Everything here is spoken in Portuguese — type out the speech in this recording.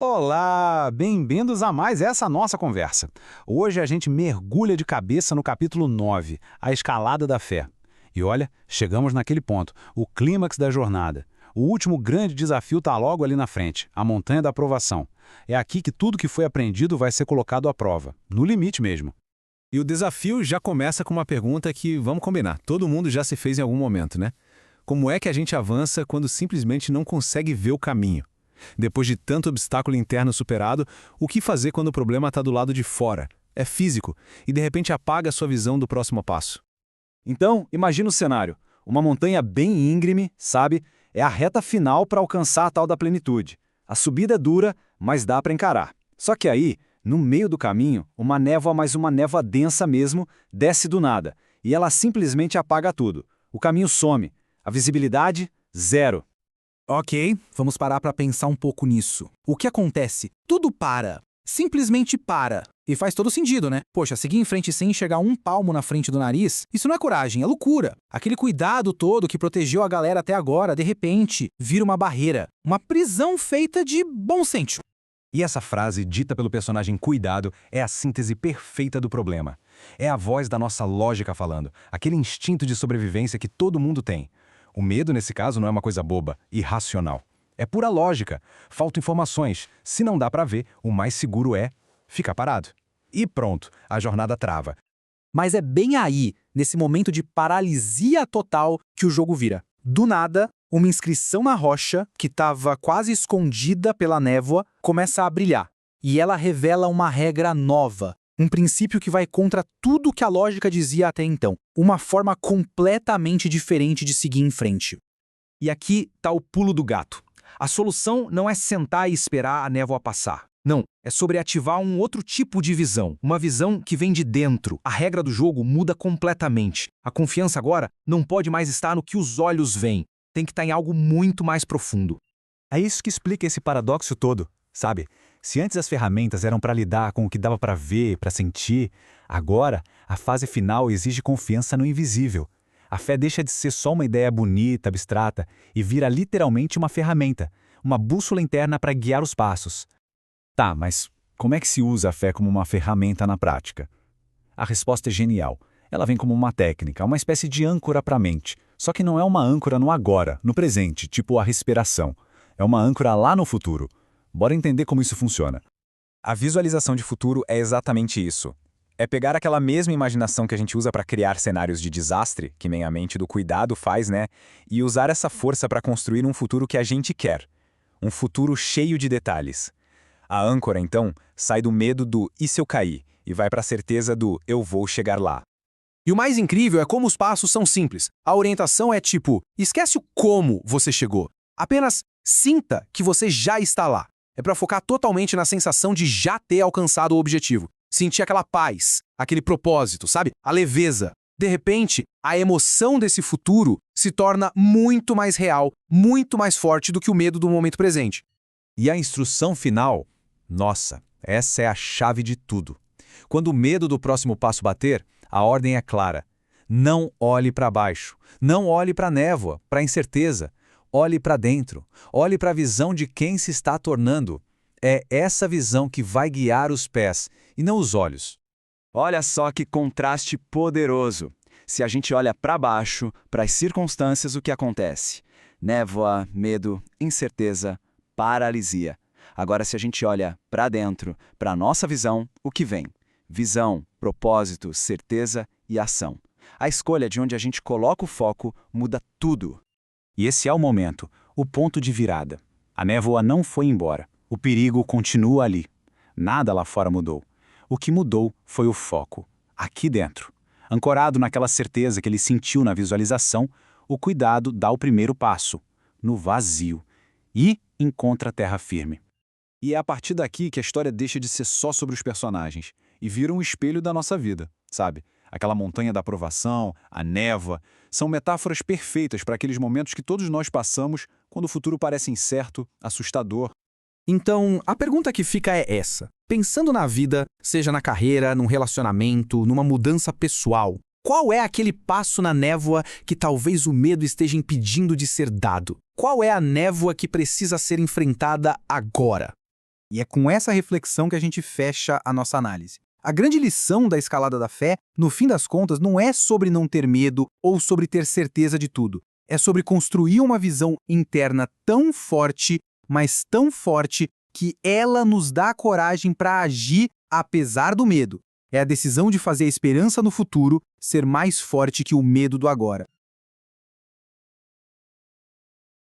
Olá, bem-vindos a mais essa nossa conversa. Hoje a gente mergulha de cabeça no capítulo 9, a escalada da fé. E olha, chegamos naquele ponto, o clímax da jornada. O último grande desafio está logo ali na frente, a montanha da aprovação. É aqui que tudo que foi aprendido vai ser colocado à prova, no limite mesmo. E o desafio já começa com uma pergunta que, vamos combinar, todo mundo já se fez em algum momento, né? Como é que a gente avança quando simplesmente não consegue ver o caminho? Depois de tanto obstáculo interno superado, o que fazer quando o problema está do lado de fora? É físico e de repente apaga a sua visão do próximo passo. Então, imagina o cenário. Uma montanha bem íngreme, sabe? É a reta final para alcançar a tal da plenitude. A subida é dura, mas dá para encarar. Só que aí, no meio do caminho, uma névoa, mas uma névoa densa mesmo, desce do nada. E ela simplesmente apaga tudo. O caminho some. A visibilidade, zero. Ok, vamos parar para pensar um pouco nisso. O que acontece? Tudo para. Simplesmente para. E faz todo sentido, né? Poxa, seguir em frente sem enxergar um palmo na frente do nariz, isso não é coragem, é loucura. Aquele cuidado todo que protegeu a galera até agora, de repente, vira uma barreira. Uma prisão feita de bom senso. E essa frase, dita pelo personagem Cuidado, é a síntese perfeita do problema. É a voz da nossa lógica falando, aquele instinto de sobrevivência que todo mundo tem. O medo, nesse caso, não é uma coisa boba, irracional. É pura lógica. Faltam informações. Se não dá para ver, o mais seguro é ficar parado. E pronto, a jornada trava. Mas é bem aí, nesse momento de paralisia total, que o jogo vira. Do nada, uma inscrição na rocha, que estava quase escondida pela névoa, começa a brilhar. E ela revela uma regra nova. Um princípio que vai contra tudo que a lógica dizia até então. Uma forma completamente diferente de seguir em frente. E aqui está o pulo do gato. A solução não é sentar e esperar a névoa passar. Não, é sobre ativar um outro tipo de visão. Uma visão que vem de dentro. A regra do jogo muda completamente. A confiança agora não pode mais estar no que os olhos veem. Tem que estar em algo muito mais profundo. É isso que explica esse paradoxo todo, sabe? Se antes as ferramentas eram para lidar com o que dava para ver, para sentir, agora a fase final exige confiança no invisível. A fé deixa de ser só uma ideia bonita, abstrata, e vira literalmente uma ferramenta, uma bússola interna para guiar os passos. Tá, mas como é que se usa a fé como uma ferramenta na prática? A resposta é genial. Ela vem como uma técnica, uma espécie de âncora para a mente. Só que não é uma âncora no agora, no presente, tipo a respiração. É uma âncora lá no futuro. Bora entender como isso funciona. A visualização de futuro é exatamente isso. É pegar aquela mesma imaginação que a gente usa para criar cenários de desastre, que nem a mente do cuidado faz, né? E usar essa força para construir um futuro que a gente quer. Um futuro cheio de detalhes. A âncora, então, sai do medo do "e se eu cair?" e vai para a certeza do "eu vou chegar lá". E o mais incrível é como os passos são simples. A orientação é tipo, esquece o como você chegou. Apenas sinta que você já está lá. É para focar totalmente na sensação de já ter alcançado o objetivo. Sentir aquela paz, aquele propósito, sabe? A leveza. De repente, a emoção desse futuro se torna muito mais real, muito mais forte do que o medo do momento presente. E a instrução final? Nossa, essa é a chave de tudo. Quando o medo do próximo passo bater, a ordem é clara. Não olhe para baixo. Não olhe para a névoa, para a incerteza. Olhe para dentro. Olhe para a visão de quem se está tornando. É essa visão que vai guiar os pés, e não os olhos. Olha só que contraste poderoso. Se a gente olha para baixo, para as circunstâncias, o que acontece? Névoa, medo, incerteza, paralisia. Agora, se a gente olha para dentro, para a nossa visão, o que vem? Visão, propósito, certeza e ação. A escolha de onde a gente coloca o foco muda tudo. E esse é o momento, o ponto de virada. A névoa não foi embora. O perigo continua ali. Nada lá fora mudou. O que mudou foi o foco, aqui dentro. Ancorado naquela certeza que ele sentiu na visualização, o cuidado dá o primeiro passo, no vazio, e encontra a terra firme. E é a partir daqui que a história deixa de ser só sobre os personagens e vira um espelho da nossa vida, sabe? Aquela montanha da aprovação, a névoa, são metáforas perfeitas para aqueles momentos que todos nós passamos quando o futuro parece incerto, assustador. Então, a pergunta que fica é essa. Pensando na vida, seja na carreira, num relacionamento, numa mudança pessoal, qual é aquele passo na névoa que talvez o medo esteja impedindo de ser dado? Qual é a névoa que precisa ser enfrentada agora? E é com essa reflexão que a gente fecha a nossa análise. A grande lição da escalada da fé, no fim das contas, não é sobre não ter medo ou sobre ter certeza de tudo. É sobre construir uma visão interna tão forte, mas tão forte, que ela nos dá coragem para agir apesar do medo. É a decisão de fazer a esperança no futuro ser mais forte que o medo do agora.